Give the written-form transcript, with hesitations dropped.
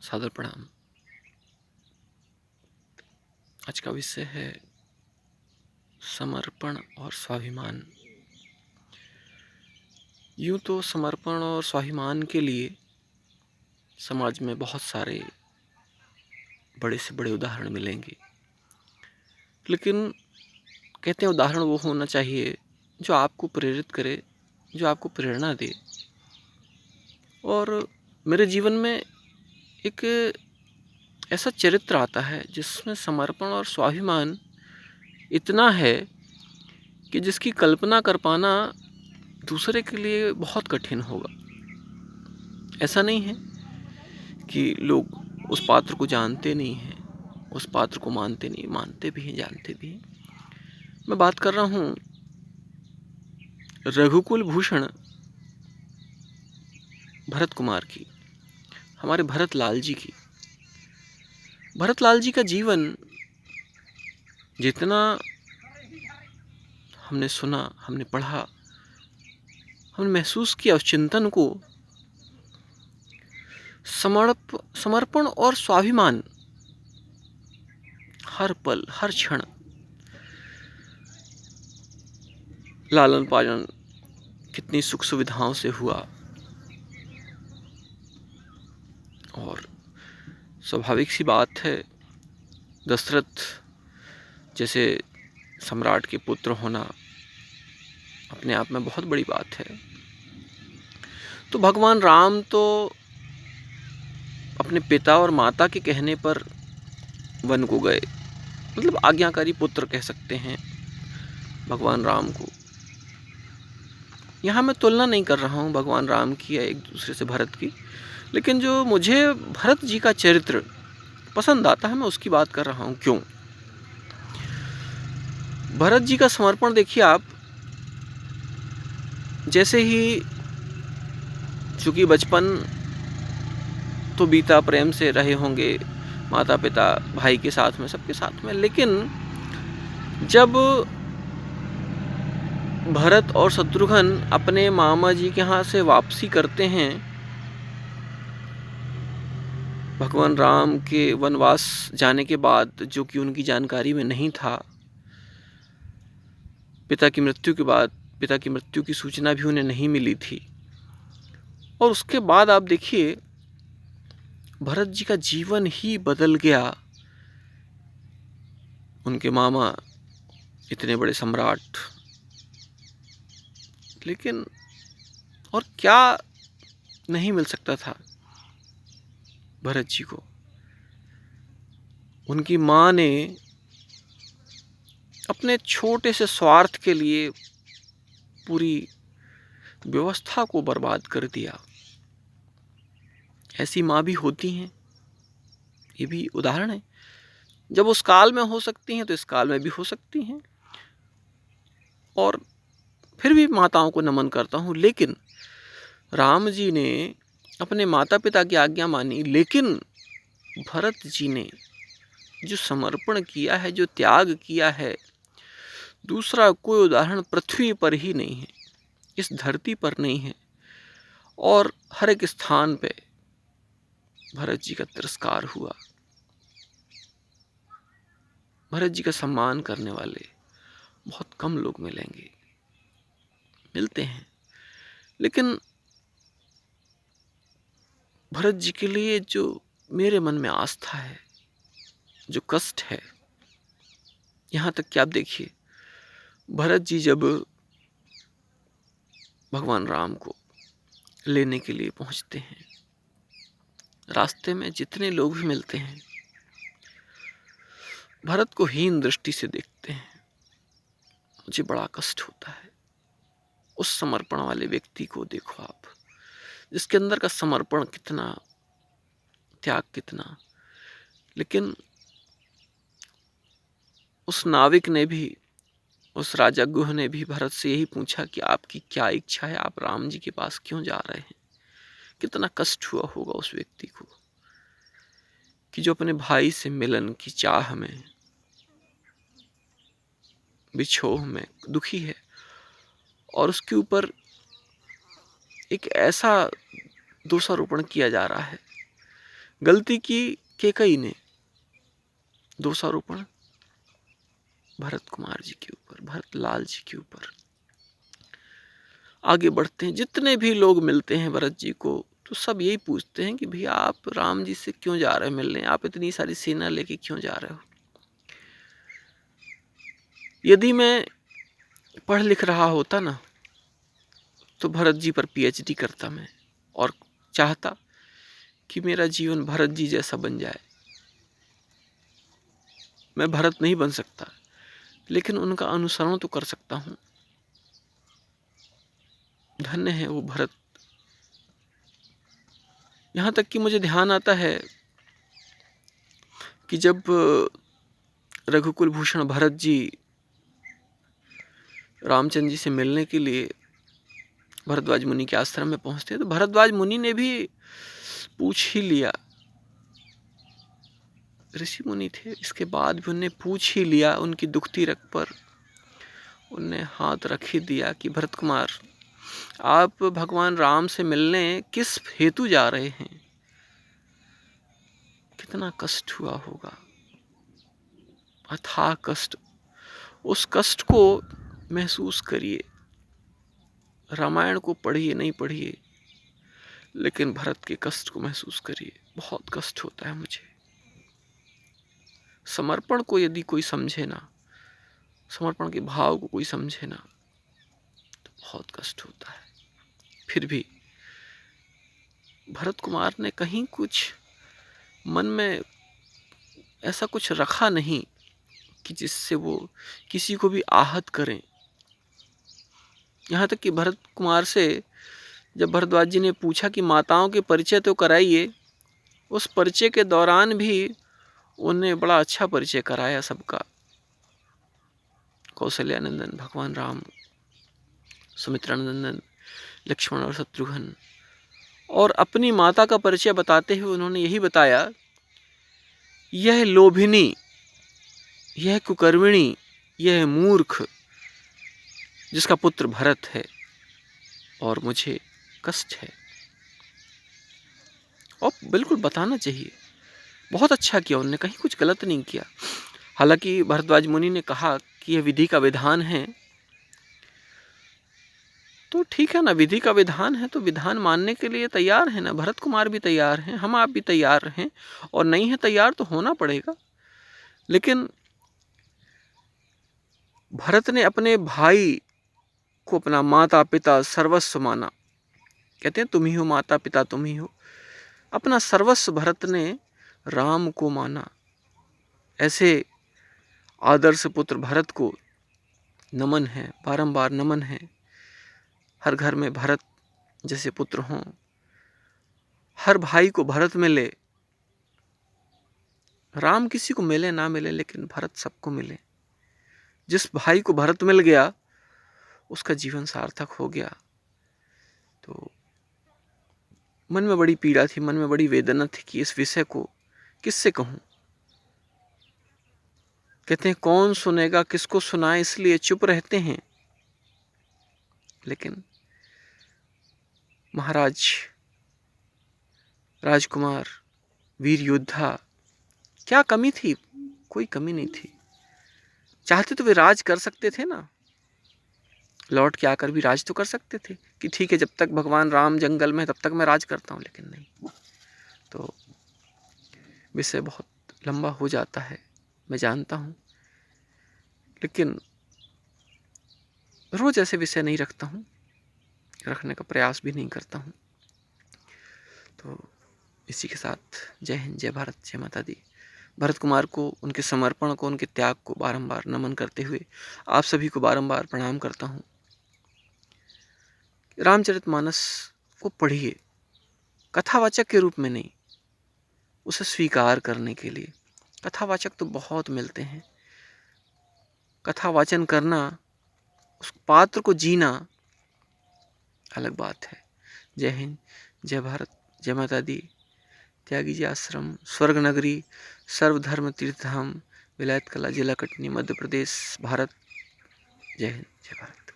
सादर प्रणाम। आज का विषय है समर्पण और स्वाभिमान। यूं तो समर्पण और स्वाभिमान के लिए समाज में बहुत सारे बड़े से बड़े उदाहरण मिलेंगे, लेकिन कहते हैं उदाहरण वो होना चाहिए जो आपको प्रेरित करे, जो आपको प्रेरणा दे। और मेरे जीवन में एक ऐसा चरित्र आता है जिसमें समर्पण और स्वाभिमान इतना है कि जिसकी कल्पना कर पाना दूसरे के लिए बहुत कठिन होगा। ऐसा नहीं है कि लोग उस पात्र को जानते नहीं हैं, उस पात्र को मानते नहीं, मानते भी हैं, जानते भी हैं। मैं बात कर रहा हूँ रघुकुल भूषण भरत कुमार की, हमारे भरत लाल जी की। भरत लाल जी का जीवन जितना हमने सुना, हमने पढ़ा, हमने महसूस किया, उस चिंतन को समर्पण और स्वाभिमान हर पल हर क्षण, लालन पालन कितनी सुख सुविधाओं से हुआ। और स्वाभाविक सी बात है, दशरथ जैसे सम्राट के पुत्र होना अपने आप में बहुत बड़ी बात है। तो भगवान राम तो अपने पिता और माता के कहने पर वन को गए, मतलब आज्ञाकारी पुत्र कह सकते हैं भगवान राम को। यहाँ मैं तुलना नहीं कर रहा हूँ भगवान राम की या एक दूसरे से भरत की, लेकिन जो मुझे भरत जी का चरित्र पसंद आता है मैं उसकी बात कर रहा हूँ। क्यों? भरत जी का समर्पण देखिए आप। जैसे ही, चूंकि बचपन तो बीता प्रेम से रहे होंगे माता पिता भाई के साथ में, सबके साथ में, लेकिन जब भरत और शत्रुघ्न अपने मामा जी के यहाँ से वापसी करते हैं, भगवान राम के वनवास जाने के बाद, जो कि उनकी जानकारी में नहीं था, पिता की मृत्यु के बाद, पिता की मृत्यु की सूचना भी उन्हें नहीं मिली थी। और उसके बाद आप देखिए भरत जी का जीवन ही बदल गया। उनके मामा इतने बड़े सम्राट, लेकिन और क्या नहीं मिल सकता था भरत जी को। उनकी माँ ने अपने छोटे से स्वार्थ के लिए पूरी व्यवस्था को बर्बाद कर दिया। ऐसी माँ भी होती हैं, ये भी उदाहरण है। जब उस काल में हो सकती हैं तो इस काल में भी हो सकती हैं। और फिर भी माताओं को नमन करता हूँ। लेकिन राम जी ने अपने माता पिता की आज्ञा मानी, लेकिन भरत जी ने जो समर्पण किया है, जो त्याग किया है, दूसरा कोई उदाहरण पृथ्वी पर ही नहीं है, इस धरती पर नहीं है। और हर एक स्थान पे भरत जी का तिरस्कार हुआ। भरत जी का सम्मान करने वाले बहुत कम लोग मिलेंगे, मिलते हैं, लेकिन भरत जी के लिए जो मेरे मन में आस्था है, जो कष्ट है, यहाँ तक कि आप देखिए भरत जी जब भगवान राम को लेने के लिए पहुंचते हैं, रास्ते में जितने लोग भी मिलते हैं भरत को हीन दृष्टि से देखते हैं। मुझे बड़ा कष्ट होता है। उस समर्पण वाले व्यक्ति को देखो आप, जिसके अंदर का समर्पण कितना, त्याग कितना। लेकिन उस नाविक ने भी, उस राजा गुह ने भी भरत से यही पूछा कि आपकी क्या इच्छा है, आप राम जी के पास क्यों जा रहे हैं। कितना कष्ट हुआ होगा उस व्यक्ति को कि जो अपने भाई से मिलन की चाह में, बिछोह में दुखी है, और उसके ऊपर एक ऐसा दोषारोपण किया जा रहा है गलती की कैकेयी ने, दोषारोपण भरत कुमार जी के ऊपर, भरत लाल जी के ऊपर। आगे बढ़ते हैं, जितने भी लोग मिलते हैं भरत जी को तो सब यही पूछते हैं कि भैया आप राम जी से क्यों जा रहे हो मिलने, आप इतनी सारी सेना लेके क्यों जा रहे हो। यदि मैं पढ़ लिख रहा होता ना तो भरत जी पर पीएचडी करता मैं, और चाहता कि मेरा जीवन भरत जी जैसा बन जाए। मैं भरत नहीं बन सकता लेकिन उनका अनुसरण तो कर सकता हूं। धन्य है वो भरत। यहां तक कि मुझे ध्यान आता है कि जब रघुकुल भूषण भरत जी रामचंद्र जी से मिलने के लिए भरद्वाज मुनि के आश्रम में पहुंचते तो भरद्वाज मुनि ने भी पूछ ही लिया, ऋषि मुनि थे, इसके बाद भी उन्हें पूछ ही लिया, उनकी दुखती रग पर उन्हें हाथ रख ही दिया कि भरत कुमार आप भगवान राम से मिलने किस हेतु जा रहे हैं। कितना कष्ट हुआ होगा, अथाह कष्ट। उस कष्ट को महसूस करिए। रामायण को पढ़िए नहीं पढ़िए लेकिन भरत के कष्ट को महसूस करिए। बहुत कष्ट होता है मुझे। समर्पण को यदि कोई समझे ना, समर्पण के भाव को कोई समझे ना तो बहुत कष्ट होता है। फिर भी भरत कुमार ने कहीं कुछ मन में ऐसा कुछ रखा नहीं कि जिससे वो किसी को भी आहत करें। यहाँ तक कि भरत कुमार से जब भरद्वाज जी ने पूछा कि माताओं के परिचय तो कराइए, उस परिचय के दौरान भी उन्हें बड़ा अच्छा परिचय कराया सबका। कौशल्यानंदन भगवान राम, सुमित्रानंदन लक्ष्मण और शत्रुघ्न, और अपनी माता का परिचय बताते हुए उन्होंने यही बताया, यह लोभिनी, यह कुकर्मिणी, यह मूर्ख जिसका पुत्र भरत है और मुझे कष्ट है। और बिल्कुल बताना चाहिए। बहुत अच्छा किया उन्होंने, कहीं कुछ गलत नहीं किया। हालांकि भरद्वाज मुनि ने कहा कि यह विधि का विधान है, तो ठीक है ना, विधि का विधान है तो विधान मानने के लिए तैयार है ना। भरत कुमार भी तैयार हैं, हम आप भी तैयार हैं, और नहीं है तैयार तो होना पड़ेगा। लेकिन भरत ने अपने भाई को अपना माता पिता सर्वस्व माना। कहते हैं तुम ही हो माता पिता, तुम ही हो। अपना सर्वस्व भरत ने राम को माना। ऐसे आदर्श पुत्र भरत को नमन है, बारंबार नमन है। हर घर में भरत जैसे पुत्र हों, हर भाई को भरत मिले। राम किसी को मिले ना मिले लेकिन भरत सबको मिले। जिस भाई को भरत मिल गया उसका जीवन सार्थक हो गया। तो मन में बड़ी पीड़ा थी, मन में बड़ी वेदना थी कि इस विषय को किससे कहूं। कहते हैं कौन सुनेगा, किसको सुनाए, इसलिए चुप रहते हैं। लेकिन महाराज, राजकुमार, वीर योद्धा, क्या कमी थी? कोई कमी नहीं थी। चाहते तो वे राज कर सकते थे ना, लौट के आकर भी राज तो कर सकते थे कि ठीक है जब तक भगवान राम जंगल में तब तक मैं राज करता हूं। लेकिन नहीं। तो विषय बहुत लंबा हो जाता है, मैं जानता हूं, लेकिन रोज ऐसे विषय नहीं रखता हूं, रखने का प्रयास भी नहीं करता हूं। तो इसी के साथ जय हिंद, जय भारत, जय माता दी। भरत कुमार को, उनके समर्पण को, उनके त्याग को बारंबार नमन करते हुए आप सभी को बारंबार प्रणाम करता हूं। रामचरितमानस को पढ़िए, कथावाचक के रूप में नहीं, उसे स्वीकार करने के लिए। कथावाचक तो बहुत मिलते हैं, कथावाचन करना, उस पात्र को जीना अलग बात है। जय हिंद, जय भारत, जय माता दी। त्यागी जी आश्रम, स्वर्ग नगरी, सर्वधर्म तीर्थधाम, विलायत कला, जिला कटनी, मध्य प्रदेश, भारत। जय हिंद, जय भारत।